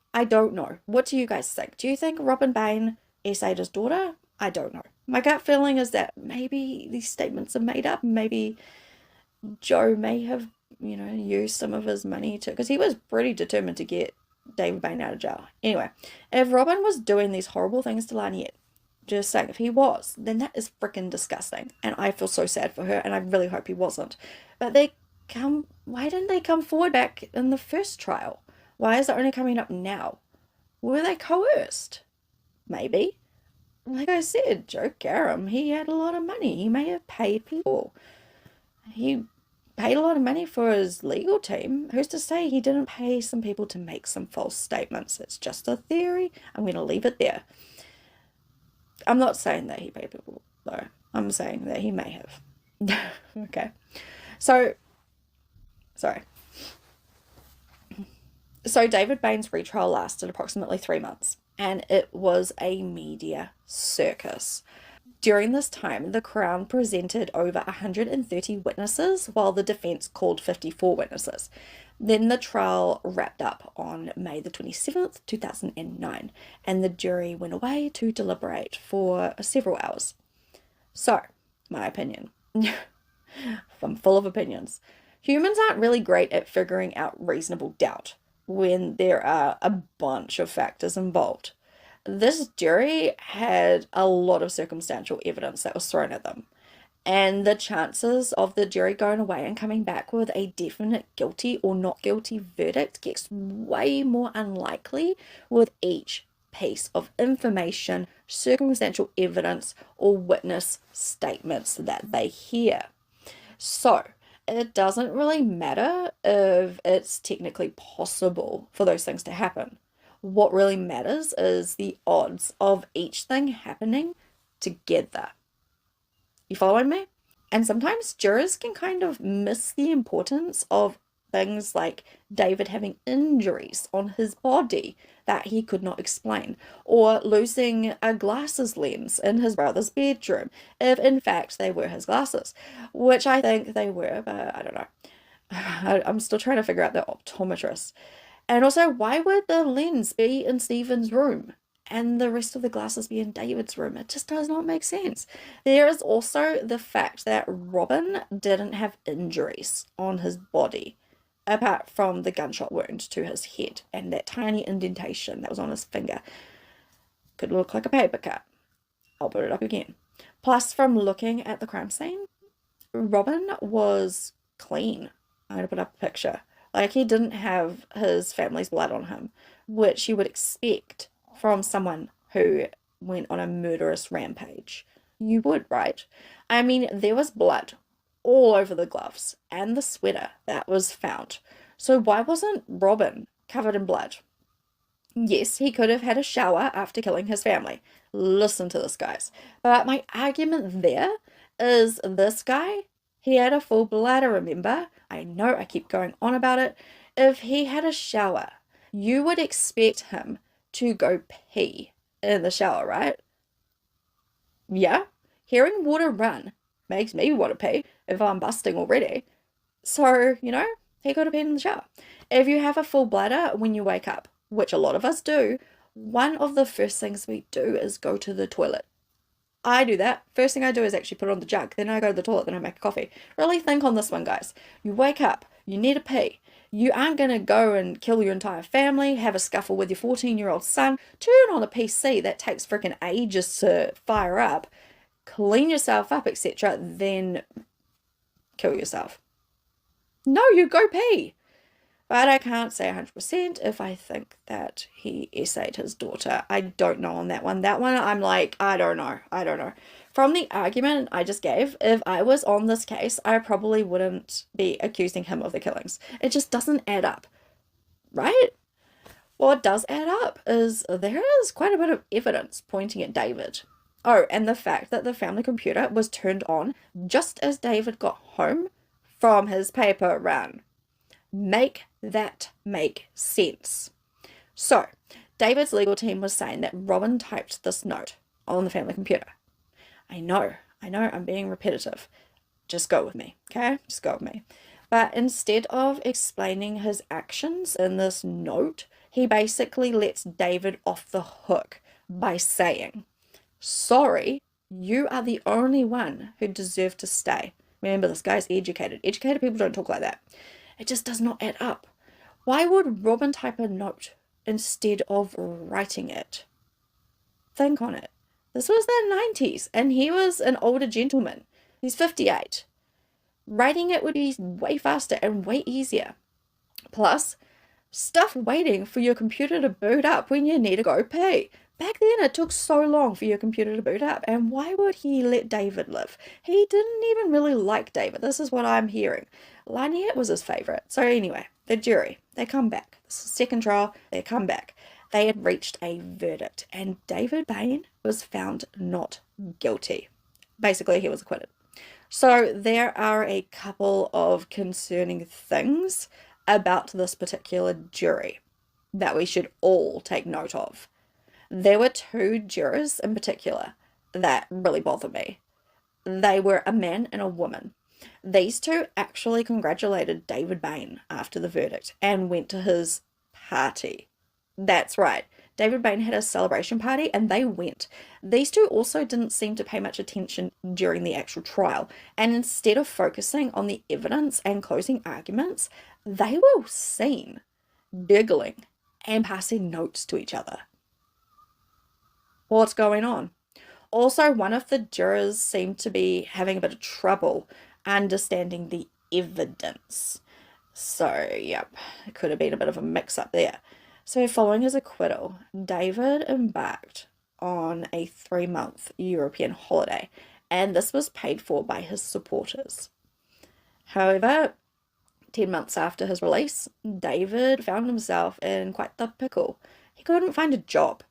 What do you guys think? Do you think Robin Bain essayed his daughter? I don't know. My gut feeling is that maybe these statements are made up. Maybe Joe may have, used some of his money to, because he was pretty determined to get David Bain out of jail. Anyway, if Robin was doing these horrible things to Laniet, just saying, if he was, then that is freaking disgusting. And I feel so sad for her, and I really hope he wasn't. But why didn't they come forward back in the first trial? Why is it only coming up now? Were they coerced? Maybe. Like I said, Joe Karam, he had a lot of money. He may have paid people. He paid a lot of money for his legal team. Who's to say he didn't pay some people to make some false statements? It's just a theory. I'm going to leave it there. I'm not saying that he paid people, though. I'm saying that he may have. Okay. So David Bain's retrial lasted approximately 3 months, and it was a media circus. During this time, the Crown presented over 130 witnesses, while the defense called 54 witnesses. Then the trial wrapped up on May the 27th, 2009, and the jury went away to deliberate for several hours. So, my opinion. I'm full of opinions. Humans aren't really great at figuring out reasonable doubt when there are a bunch of factors involved. This jury had a lot of circumstantial evidence that was thrown at them, and the chances of the jury going away and coming back with a definite guilty or not guilty verdict gets way more unlikely with each piece of information, circumstantial evidence, or witness statements that they hear. So it doesn't really matter if it's technically possible for those things to happen. What really matters is the odds of each thing happening together. You following me? And sometimes jurors can kind of miss the importance of things like David having injuries on his body that he could not explain, or losing a glasses lens in his brother's bedroom, if in fact they were his glasses, which I think they were, but I don't know. I'm still trying to figure out the optometrist. And also, why would the lens be in Stephen's room and the rest of the glasses be in David's room? It just does not make sense. There is also the fact that Robin didn't have injuries on his body, apart from the gunshot wound to his head and that tiny indentation that was on his finger. Could look like a paper cut. I'll put it up again. Plus, from looking at the crime scene, Robin was clean. I'm going to put up a picture. Like, he didn't have his family's blood on him, which you would expect from someone who went on a murderous rampage. You would, right? I mean, there was blood all over the gloves and the sweater that was found. So why wasn't Robin covered in blood? Yes, he could have had a shower after killing his family. Listen to this, guys. But my argument there is this guy, he had a full bladder, remember? I know I keep going on about it. If he had a shower, you would expect him to go pee in the shower, right? Yeah? Hearing water run makes me want to pee if I'm busting already. So, he could have been in the shower. If you have a full bladder when you wake up, which a lot of us do, one of the first things we do is go to the toilet. I do that. First thing I do is actually put on the jug. Then I go to the toilet, then I make a coffee. Really think on this one, guys. You wake up, you need a pee. You aren't going to go and kill your entire family, have a scuffle with your 14-year-old son, turn on a PC that takes freaking ages to fire up, clean yourself up, etc., then kill yourself. No, you go pee. But I can't say 100% if I think that he essayed his daughter. I don't know on that one. That one, I'm like, I don't know. From the argument I just gave, if I was on this case, I probably wouldn't be accusing him of the killings. It just doesn't add up, right? What does add up is there is quite a bit of evidence pointing at David. Oh, and the fact that the family computer was turned on just as David got home from his paper run. Make that make sense. So, David's legal team was saying that Robin typed this note on the family computer. I know, I'm being repetitive. Just go with me, okay? Just go with me. But instead of explaining his actions in this note, he basically lets David off the hook by saying, sorry, you are the only one who deserved to stay. Remember, this guy's educated. Educated people don't talk like that. It just does not add up. Why would Robin type a note instead of writing it? Think on it. This was the 90s, and he was an older gentleman. He's 58. Writing it would be way faster and way easier. Plus, stuff waiting for your computer to boot up when you need to go pee. Back then, it took so long for your computer to boot up, and why would he let David live? He didn't even really like David. This is what I'm hearing. Laniet was his favourite. So anyway, the jury, they come back. This is second trial, they come back. They had reached a verdict, and David Bain was found not guilty. Basically, he was acquitted. So there are a couple of concerning things about this particular jury that we should all take note of. There were two jurors in particular that really bothered me. They were a man and a woman. These two actually congratulated David Bain after the verdict and went to his party. That's right. David Bain had a celebration party and they went. These two also didn't seem to pay much attention during the actual trial, and instead of focusing on the evidence and closing arguments, they were seen giggling and passing notes to each other. What's going on? Also, one of the jurors seemed to be having a bit of trouble understanding the evidence. So, yep, it could have been a bit of a mix-up there. So following his acquittal, David embarked on a 3-month European holiday, and this was paid for by his supporters. However, 10 months after his release, David found himself in quite the pickle. He couldn't find a job.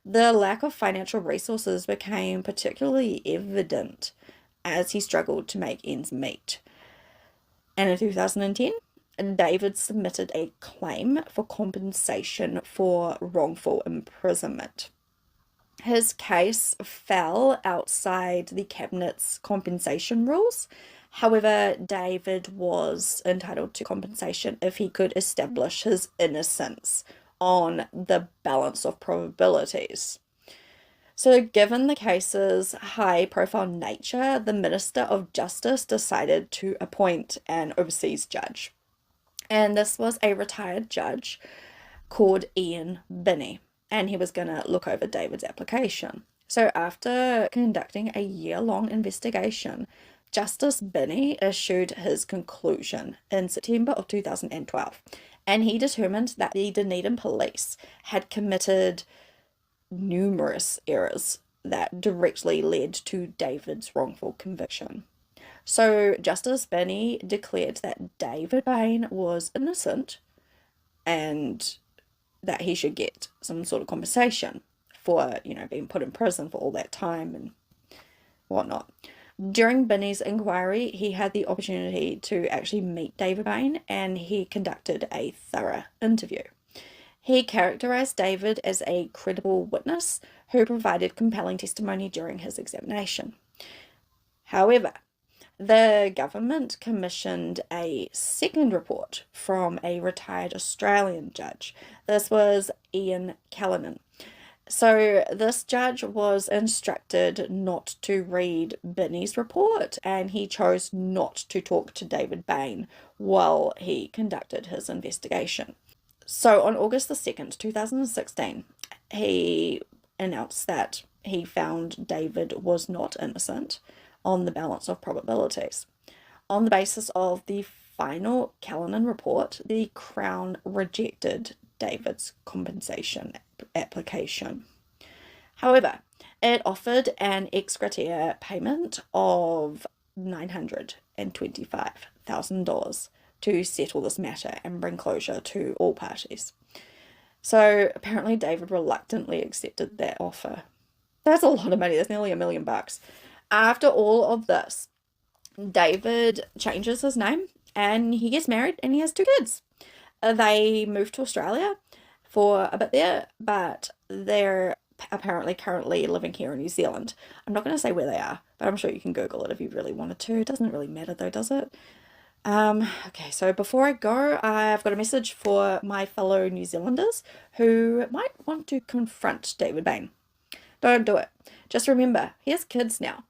The lack of financial resources became particularly evident as he struggled to make ends meet. And in 2010, David submitted a claim for compensation for wrongful imprisonment. His case fell outside the Cabinet's compensation rules. However, David was entitled to compensation if he could establish his innocence on the balance of probabilities. So, given the case's high-profile nature, the Minister of Justice decided to appoint an overseas judge. And this was a retired judge called Ian Binney, and he was going to look over David's application. So after conducting a year-long investigation, Justice Binney issued his conclusion in September of 2012, and he determined that the Dunedin police had committed numerous errors that directly led to David's wrongful conviction. So Justice Binney declared that David Bain was innocent and that he should get some sort of compensation for, being put in prison for all that time and whatnot. During Binney's inquiry, he had the opportunity to actually meet David Bain, and he conducted a thorough interview. He characterized David as a credible witness who provided compelling testimony during his examination. However, the government commissioned a second report from a retired Australian judge. This was Ian Cullen. So this judge was instructed not to read Binney's report, and he chose not to talk to David Bain while he conducted his investigation. So on August the 2nd, 2016, he announced that he found David was not innocent on the balance of probabilities. On the basis of the final Cullen report, the Crown rejected David's compensation application. However, it offered an ex gratia payment of $925,000 to settle this matter and bring closure to all parties. So apparently David reluctantly accepted that offer. That's a lot of money. That's nearly $1 million. After all of this, David changes his name and he gets married and he has 2 kids. They moved to Australia for a bit there, but they're apparently currently living here in New Zealand. I'm not going to say where they are, but I'm sure you can Google it if you really wanted to. It doesn't really matter though, does it? Okay, so before I go, I've got a message for my fellow New Zealanders who might want to confront David Bain. Don't do it. Just remember, he has kids now.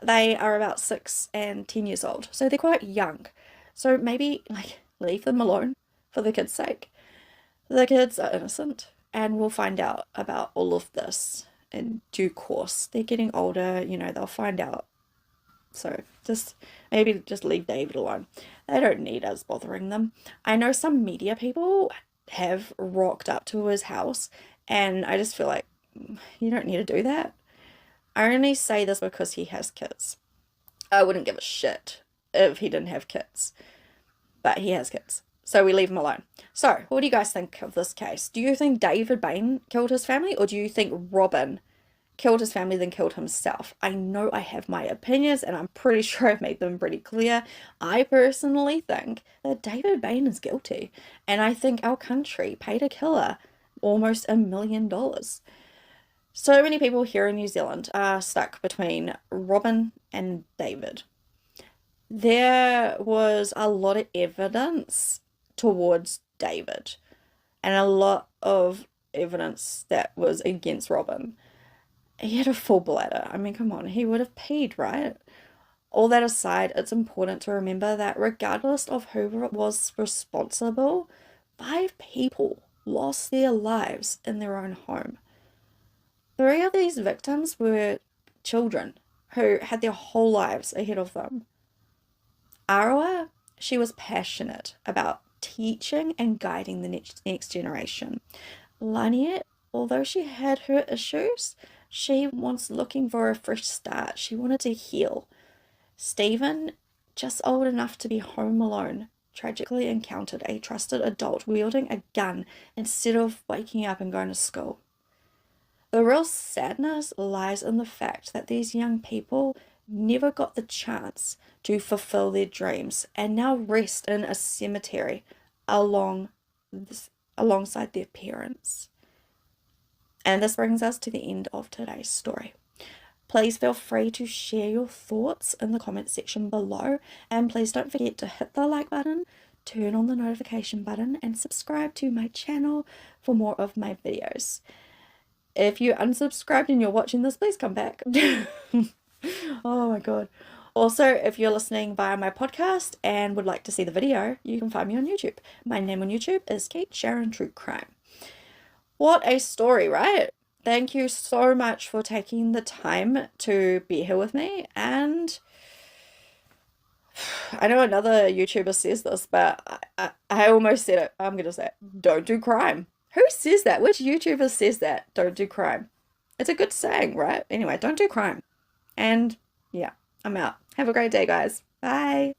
They are about 6 and 10 years old, so they're quite young. So maybe, leave them alone for the kids' sake. The kids are innocent, and we'll find out about all of this in due course. They're getting older, they'll find out. So maybe just leave David alone. They don't need us bothering them. I know some media people have rocked up to his house, and I just feel like you don't need to do that. I only say this because he has kids. I wouldn't give a shit if he didn't have kids, but he has kids, so we leave him alone. So what do you guys think of this case? Do you think David Bain killed his family, or do you think Robin killed his family then killed himself? I know I have my opinions, and I'm pretty sure I've made them pretty clear. I personally think that David Bain is guilty, and I think our country paid a killer almost $1 million. So many people here in New Zealand are stuck between Robin and David. There was a lot of evidence towards David and a lot of evidence that was against Robin. He had a full bladder. I mean, come on, he would have peed, right? All that aside, it's important to remember that regardless of who was responsible, 5 people lost their lives in their own home. 3 of these victims were children who had their whole lives ahead of them. Arawa, she was passionate about teaching and guiding the next generation. Laniet, although she had her issues, she was looking for a fresh start. She wanted to heal. Stephen, just old enough to be home alone, tragically encountered a trusted adult wielding a gun instead of waking up and going to school. The real sadness lies in the fact that these young people never got the chance to fulfill their dreams and now rest in a cemetery alongside their parents. And this brings us to the end of today's story. Please feel free to share your thoughts in the comment section below, and please don't forget to hit the like button, turn on the notification button, and subscribe to my channel for more of my videos. If you unsubscribed and you're watching this, please come back. Oh my god. Also, if you're listening via my podcast and would like to see the video, you can find me on YouTube. My name on YouTube is Kate Sharon True Crime. What a story, right? Thank you so much for taking the time to be here with me. And I know another YouTuber says this, but I almost said it. I'm going to say it. Don't do crime. Who says that? Which YouTuber says that? Don't do crime. It's a good saying, right? Anyway, don't do crime. And yeah, I'm out. Have a great day, guys. Bye.